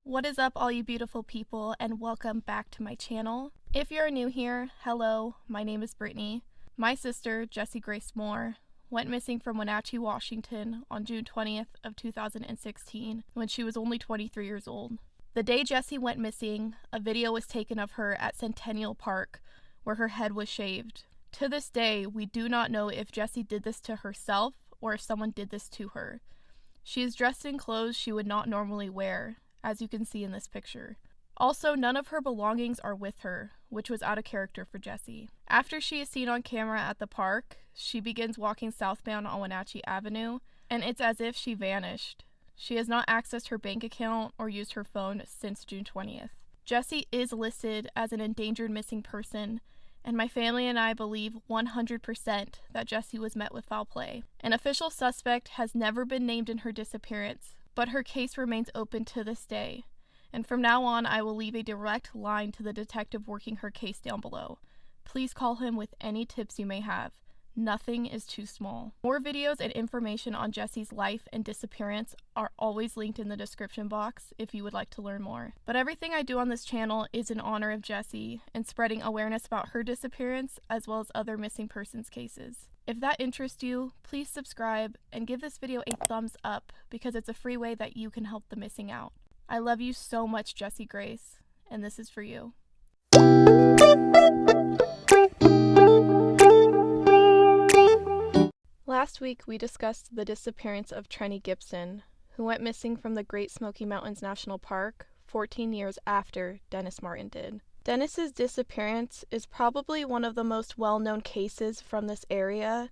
What is up, all you beautiful people, and welcome back to my channel. If you're new here, hello, my name is Brittany. My sister, Jessie Grace Moore, went missing from Wenatchee, Washington on June 20th of 2016 when she was only 23 years old. The day Jessie went missing, a video was taken of her at Centennial Park where her head was shaved. To this day, we do not know if Jessie did this to herself or if someone did this to her. She is dressed in clothes she would not normally wear, as you can see in this picture. Also, none of her belongings are with her, which was out of character for Jessie. After she is seen on camera at the park, she begins walking southbound on Wenatchee Avenue, and it's as if she vanished. She has not accessed her bank account or used her phone since June 20th. Jessie is listed as an endangered missing person, and my family and I believe 100% that Jessie was met with foul play. An official suspect has never been named in her disappearance, but her case remains open to this day. And from now on, I will leave a direct line to the detective working her case down below. Please call him with any tips you may have. Nothing is too small. More videos and information on Jessie's life and disappearance are always linked in the description box if you would like to learn more. But everything I do on this channel is in honor of Jessie and spreading awareness about her disappearance as well as other missing persons cases. If that interests you, please subscribe and give this video a thumbs up because it's a free way that you can help the missing out. I love you so much, Jessie Grace, and this is for you. Last week, we discussed the disappearance of Trenny Gibson, who went missing from the Great Smoky Mountains National Park 14 years after Dennis Martin did. Dennis's disappearance is probably one of the most well-known cases from this area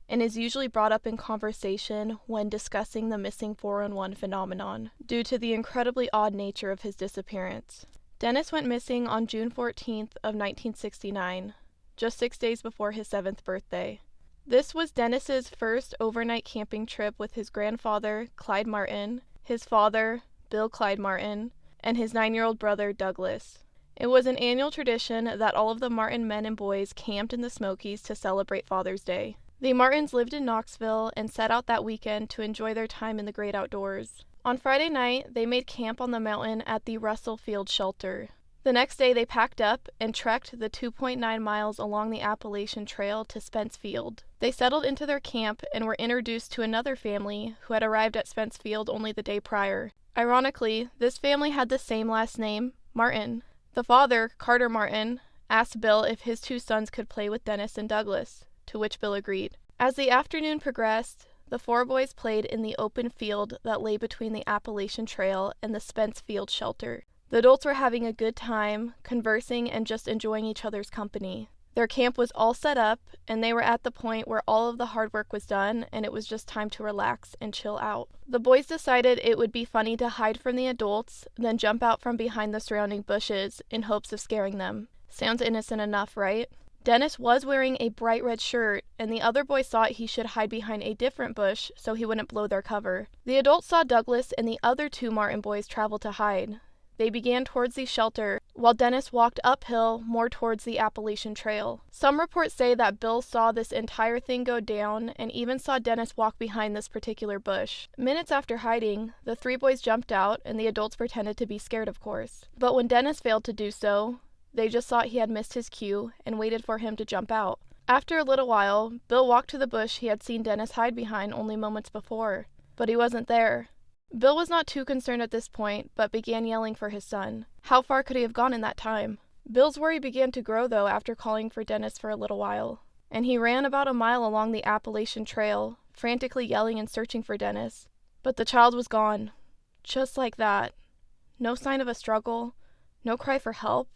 and is usually brought up in conversation when discussing the missing 411 phenomenon due to the incredibly odd nature of his disappearance. Dennis went missing on June 14th of 1969, just 6 days before his 7th birthday. This was Dennis's first overnight camping trip with his grandfather, Clyde Martin, his father, Bill Clyde Martin, and his 9-year-old brother, Douglas. It was an annual tradition that all of the Martin men and boys camped in the Smokies to celebrate Father's Day. The Martins lived in Knoxville and set out that weekend to enjoy their time in the great outdoors. On Friday night, they made camp on the mountain at the Russell Field Shelter. The next day, they packed up and trekked the 2.9 miles along the Appalachian Trail to Spence Field. They settled into their camp and were introduced to another family who had arrived at Spence Field only the day prior. Ironically, this family had the same last name, Martin. The father, Carter Martin, asked Bill if his 2 sons could play with Dennis and Douglas, to which Bill agreed. As the afternoon progressed, the 4 boys played in the open field that lay between the Appalachian Trail and the Spence Field Shelter. The adults were having a good time, conversing and just enjoying each other's company. Their camp was all set up, and they were at the point where all of the hard work was done, and it was just time to relax and chill out. The boys decided it would be funny to hide from the adults, then jump out from behind the surrounding bushes in hopes of scaring them. Sounds innocent enough, right? Dennis was wearing a bright red shirt, and the other boys thought he should hide behind a different bush so he wouldn't blow their cover. The adults saw Douglas and the other 2 Martin boys travel to hide. They began towards the shelter, while Dennis walked uphill more towards the Appalachian Trail. Some reports say that Bill saw this entire thing go down and even saw Dennis walk behind this particular bush. Minutes after hiding, the 3 boys jumped out and the adults pretended to be scared, of course. But when Dennis failed to do so, they just thought he had missed his cue and waited for him to jump out. After a little while, Bill walked to the bush he had seen Dennis hide behind only moments before, but he wasn't there. Bill was not too concerned at this point, but began yelling for his son. How far could he have gone in that time? Bill's worry began to grow, though, after calling for Dennis for a little while, and he ran about a mile along the Appalachian Trail, frantically yelling and searching for Dennis. But the child was gone. Just like that. No sign of a struggle, no cry for help,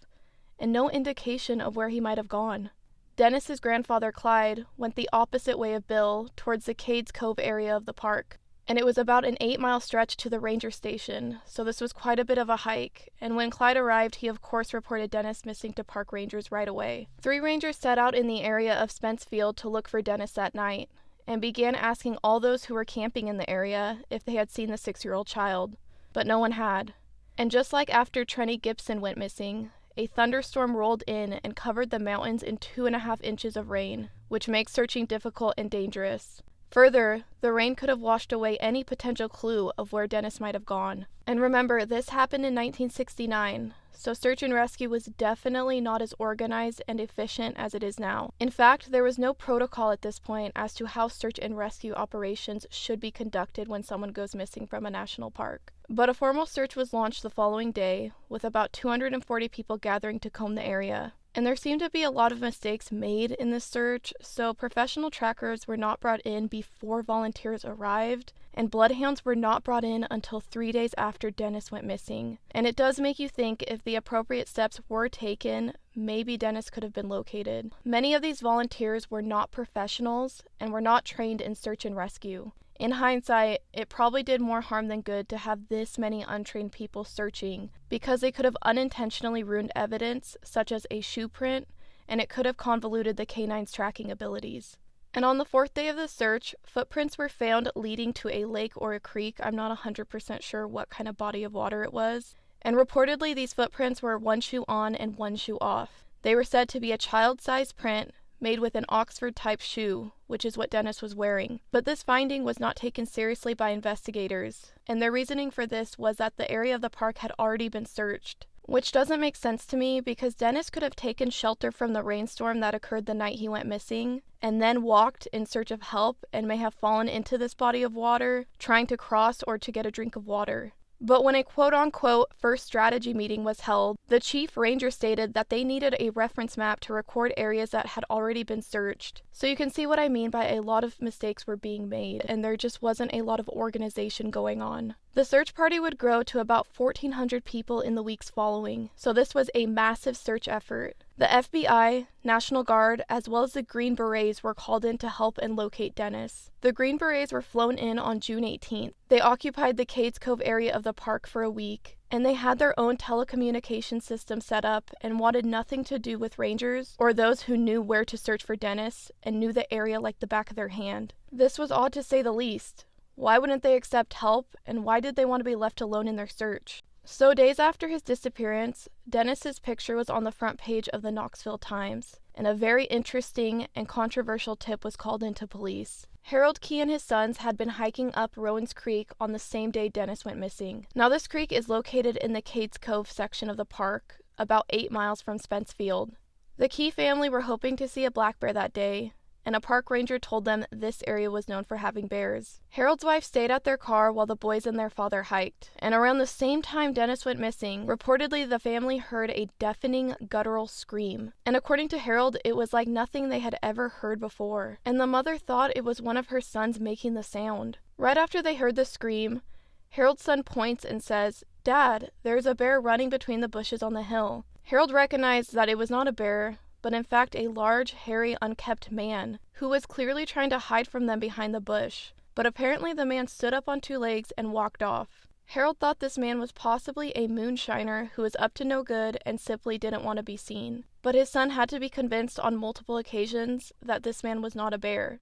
and no indication of where he might have gone. Dennis's grandfather, Clyde, went the opposite way of Bill, towards the Cades Cove area of the park. And it was about an 8-mile stretch to the ranger station, so this was quite a bit of a hike, and when Clyde arrived, he of course reported Dennis missing to park rangers right away. 3 rangers set out in the area of Spence Field to look for Dennis that night, and began asking all those who were camping in the area if they had seen the 6-year-old child, but no one had. And just like after Trenny Gibson went missing, a thunderstorm rolled in and covered the mountains in 2.5 inches of rain, which makes searching difficult and dangerous. Further, the rain could have washed away any potential clue of where Dennis might have gone. And remember, this happened in 1969, so search and rescue was definitely not as organized and efficient as it is now. In fact, there was no protocol at this point as to how search and rescue operations should be conducted when someone goes missing from a national park. But a formal search was launched the following day, with about 240 people gathering to comb the area. And there seemed to be a lot of mistakes made in this search, so professional trackers were not brought in before volunteers arrived, and bloodhounds were not brought in until 3 days after Dennis went missing. And it does make you think if the appropriate steps were taken, maybe Dennis could have been located. Many of these volunteers were not professionals and were not trained in search and rescue. In hindsight, it probably did more harm than good to have this many untrained people searching, because they could have unintentionally ruined evidence, such as a shoe print, and it could have convoluted the canine's tracking abilities. And on the 4th day of the search, footprints were found leading to a lake or a creek. I'm not 100% sure what kind of body of water it was. And reportedly, these footprints were one shoe on and one shoe off. They were said to be a child-sized print, made with an Oxford-type shoe, which is what Dennis was wearing. But this finding was not taken seriously by investigators, and their reasoning for this was that the area of the park had already been searched, which doesn't make sense to me because Dennis could have taken shelter from the rainstorm that occurred the night he went missing, and then walked in search of help and may have fallen into this body of water, trying to cross or to get a drink of water. But when a quote-unquote first strategy meeting was held, the chief ranger stated that they needed a reference map to record areas that had already been searched. So you can see what I mean by a lot of mistakes were being made, and there just wasn't a lot of organization going on. The search party would grow to about 1,400 people in the weeks following, so this was a massive search effort. The FBI, National Guard, as well as the Green Berets were called in to help and locate Dennis. The Green Berets were flown in on June 18th. They occupied the Cades Cove area of the park for a week, and they had their own telecommunication system set up and wanted nothing to do with rangers or those who knew where to search for Dennis and knew the area like the back of their hand. This was odd to say the least. Why wouldn't they accept help, and why did they want to be left alone in their search? So days after his disappearance, Dennis's picture was on the front page of the Knoxville Times, and a very interesting and controversial tip was called into police. Harold Key and his sons had been hiking up Rowan's Creek on the same day Dennis went missing. Now this creek is located in the Cades Cove section of the park, about 8 miles from Spence Field. The Key family were hoping to see a black bear that day, and a park ranger told them this area was known for having bears. Harold's wife stayed at their car while the boys and their father hiked, and around the same time Dennis went missing, reportedly the family heard a deafening guttural scream, and according to Harold, it was like nothing they had ever heard before, and the mother thought it was one of her sons making the sound. Right after they heard the scream, Harold's son points and says, "Dad, there's a bear running between the bushes on the hill." Harold recognized that it was not a bear, but in fact a large, hairy, unkempt man, who was clearly trying to hide from them behind the bush. But apparently the man stood up on 2 legs and walked off. Harold thought this man was possibly a moonshiner who was up to no good and simply didn't want to be seen. But his son had to be convinced on multiple occasions that this man was not a bear.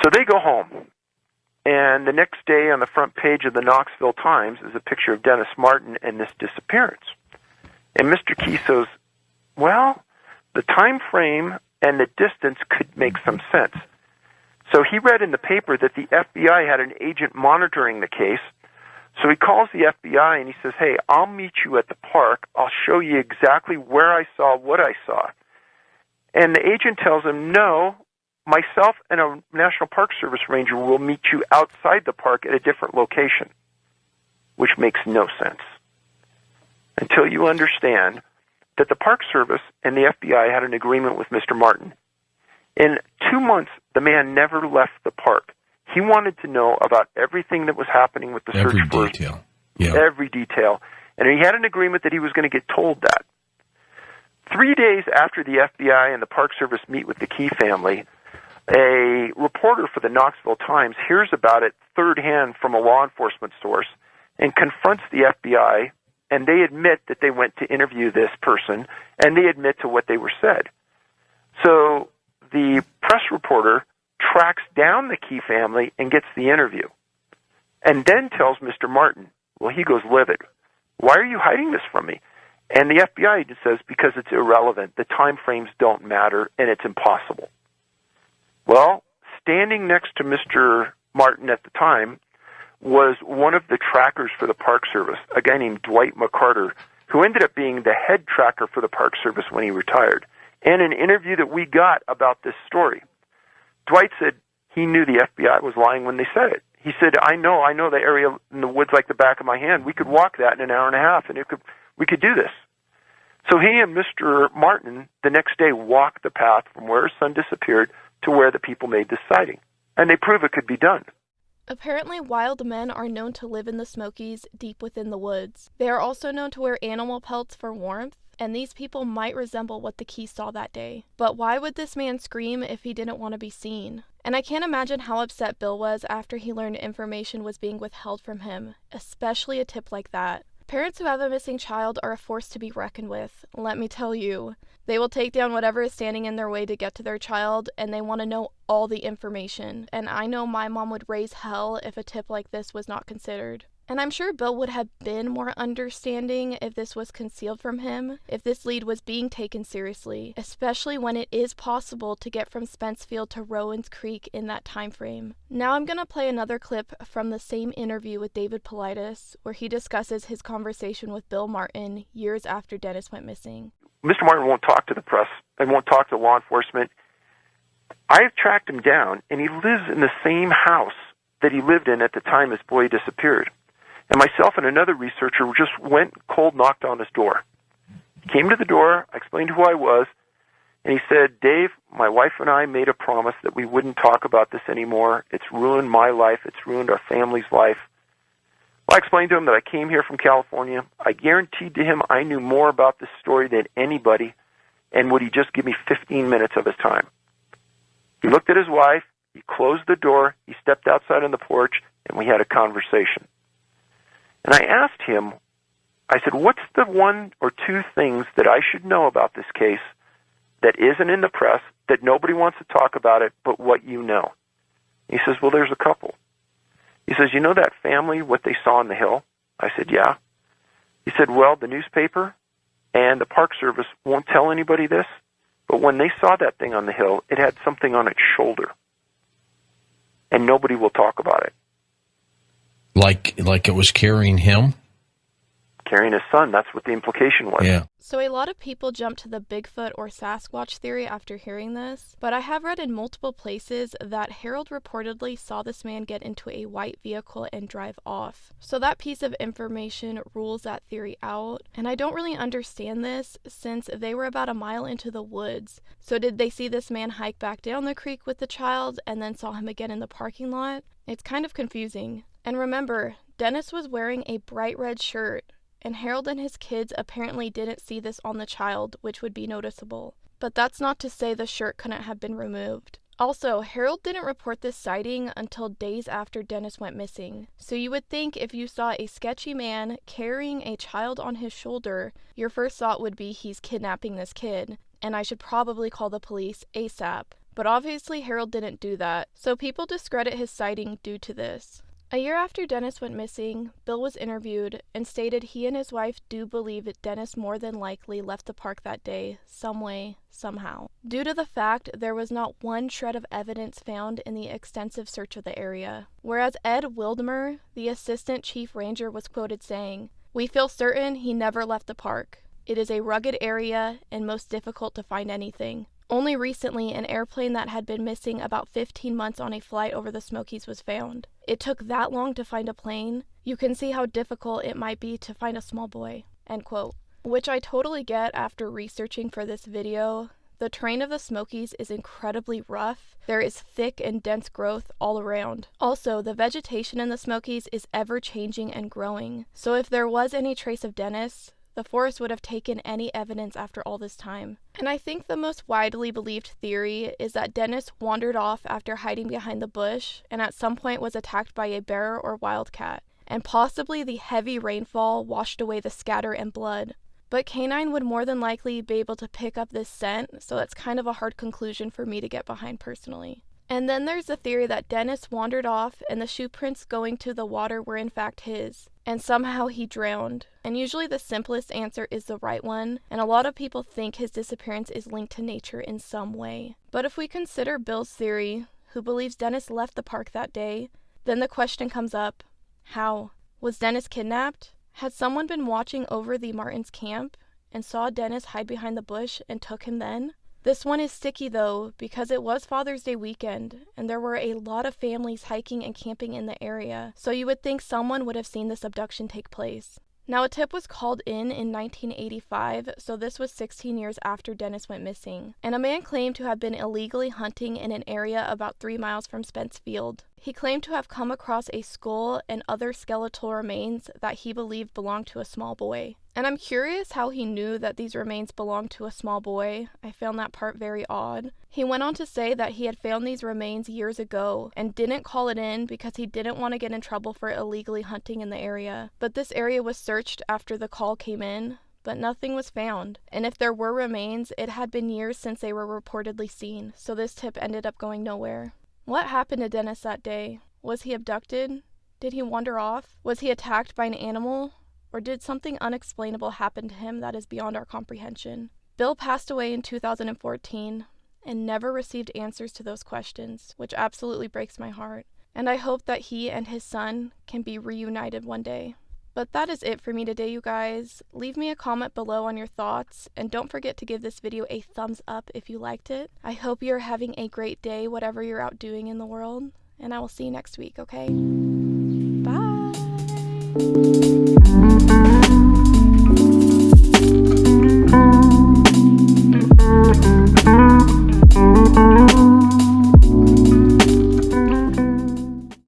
So they go home, and the next day on the front page of the Knoxville Times is a picture of Dennis Martin and this disappearance. And Mr. Key says, well, the time frame and the distance could make some sense. So he read in the paper that the FBI had an agent monitoring the case. So he calls the FBI and he says, hey, I'll meet you at the park. I'll show you exactly where I saw what I saw. And the agent tells him, no, myself and a National Park Service ranger will meet you outside the park at a different location, which makes no sense until you understand that the Park Service and the FBI had an agreement with Mr. Martin. In 2 months, the man never left the park. He wanted to know about everything that was happening with the search for detail. Yeah. Every detail. And he had an agreement that he was going to get told that. 3 days after the FBI and the Park Service meet with the Key family, a reporter for the Knoxville Times hears about it third hand from a law enforcement source and confronts the FBI, and they admit that they went to interview this person, and they admit to what they were said. So the press reporter tracks down the Key family and gets the interview, and then tells Mr. Martin, well, he goes livid. Why are you hiding this from me? And the FBI agent says, because it's irrelevant. The time frames don't matter, and it's impossible. Well, standing next to Mr. Martin at the time was one of the trackers for the Park Service, a guy named Dwight McCarter, who ended up being the head tracker for the Park Service when he retired. And an interview that we got about this story, Dwight said he knew the FBI was lying when they said it. He said, I know the area in the woods like the back of my hand. We could walk that in an hour and a half, and we could do this. So he and Mr. Martin the next day walked the path from where his son disappeared to where the people made this sighting. And they prove it could be done. Apparently, wild men are known to live in the Smokies deep within the woods. They are also known to wear animal pelts for warmth, and these people might resemble what the Keys saw that day. But why would this man scream if he didn't want to be seen? And I can't imagine how upset Bill was after he learned information was being withheld from him, especially a tip like that. Parents who have a missing child are a force to be reckoned with, let me tell you. They will take down whatever is standing in their way to get to their child, and they want to know all the information. And I know my mom would raise hell if a tip like this was not considered. And I'm sure Bill would have been more understanding if this was concealed from him, if this lead was being taken seriously, especially when it is possible to get from Spencefield to Rowan's Creek in that time frame. Now I'm going to play another clip from the same interview with David Paulides, where he discusses his conversation with Bill Martin years after Dennis went missing. Mr. Martin won't talk to the press and won't talk to law enforcement. I've tracked him down, and he lives in the same house that he lived in at the time his boy disappeared. And myself and another researcher just went cold, knocked on his door. He came to the door, I explained who I was, and he said, Dave, my wife and I made a promise that we wouldn't talk about this anymore. It's ruined my life. It's ruined our family's life. Well, I explained to him that I came here from California. I guaranteed to him I knew more about this story than anybody, and would he just give me 15 minutes of his time? He looked at his wife, he closed the door, he stepped outside on the porch, and we had a conversation. And I asked him, I said, what's the one or two things that I should know about this case that isn't in the press, that nobody wants to talk about it, but what you know? He says, well, there's a couple. He says, you know that family, what they saw on the hill? I said, yeah. He said, well, the newspaper and the Park Service won't tell anybody this, but when they saw that thing on the hill, it had something on its shoulder, and nobody will talk about it. Like it was carrying him? Carrying his son, that's what the implication was. Yeah. So a lot of people jump to the Bigfoot or Sasquatch theory after hearing this, but I have read in multiple places that Harold reportedly saw this man get into a white vehicle and drive off. So that piece of information rules that theory out, and I don't really understand this since they were about a mile into the woods. So did they see this man hike back down the creek with the child and then saw him again in the parking lot? It's kind of confusing. And remember, Dennis was wearing a bright red shirt, and Harold and his kids apparently didn't see this on the child, which would be noticeable. But that's not to say the shirt couldn't have been removed. Also, Harold didn't report this sighting until days after Dennis went missing. So you would think if you saw a sketchy man carrying a child on his shoulder, your first thought would be he's kidnapping this kid, and I should probably call the police ASAP. But obviously Harold didn't do that, so people discredit his sighting due to this. A year after Dennis went missing, Bill was interviewed and stated he and his wife do believe that Dennis more than likely left the park that day, some way, somehow, due to the fact there was not one shred of evidence found in the extensive search of the area. Whereas Ed Wildmer, the assistant chief ranger, was quoted saying, "We feel certain he never left the park. It is a rugged area and most difficult to find anything. Only recently, an airplane that had been missing about 15 months on a flight over the Smokies was found. It took that long to find a plane. You can see how difficult it might be to find a small boy." End quote. Which I totally get after researching for this video. The terrain of the Smokies is incredibly rough. There is thick and dense growth all around. Also, the vegetation in the Smokies is ever-changing and growing. So if there was any trace of Dennis, the forest would have taken any evidence after all this time. And I think the most widely believed theory is that Dennis wandered off after hiding behind the bush and at some point was attacked by a bear or wildcat, and possibly the heavy rainfall washed away the scatter and blood. But canine would more than likely be able to pick up this scent, so that's kind of a hard conclusion for me to get behind personally. And then there's the theory that Dennis wandered off and the shoe prints going to the water were in fact his, and somehow he drowned. And usually the simplest answer is the right one, and a lot of people think his disappearance is linked to nature in some way. But if we consider Bill's theory, who believes Dennis left the park that day. Then the question comes up, how? Was Dennis kidnapped? Had someone been watching over the Martins' camp and saw Dennis hide behind the bush and took him then? This one is sticky though, because it was Father's Day weekend, and there were a lot of families hiking and camping in the area, so you would think someone would have seen this abduction take place. Now, a tip was called in 1985, so this was 16 years after Dennis went missing, and a man claimed to have been illegally hunting in an area about 3 miles from Spence Field. He claimed to have come across a skull and other skeletal remains that he believed belonged to a small boy. And I'm curious how he knew that these remains belonged to a small boy. I found that part very odd. He went on to say that he had found these remains years ago and didn't call it in because he didn't want to get in trouble for illegally hunting in the area. But this area was searched after the call came in, but nothing was found. And if there were remains, it had been years since they were reportedly seen, so this tip ended up going nowhere. What happened to Dennis that day? Was he abducted? Did he wander off? Was he attacked by an animal? Or did something unexplainable happen to him that is beyond our comprehension? Bill passed away in 2014 and never received answers to those questions, which absolutely breaks my heart. And I hope that he and his son can be reunited one day. But that is it for me today, you guys. Leave me a comment below on your thoughts, and don't forget to give this video a thumbs up if you liked it. I hope you're having a great day, whatever you're out doing in the world, and I will see you next week, okay? Bye!